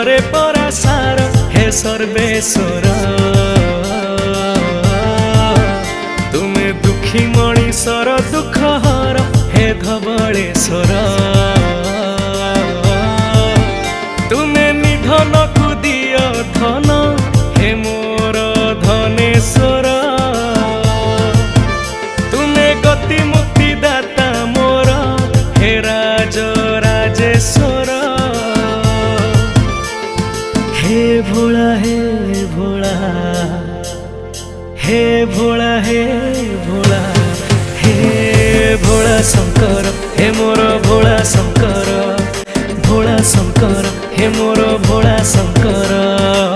रे परासार हे सर्वेश्वर तुमे दुखी मणिषर दुख हर हे धवलेश्वर तुमे निधन को दिय धन हे मोर धनेश्वर तुमे गति मुक्ति दाता मोर हे राज राजेश्वर हे भोला हे भोला हे भोला हे भोला हे भोला शंकर हे मोर भोला शंकर हे मोर भोला शंकर।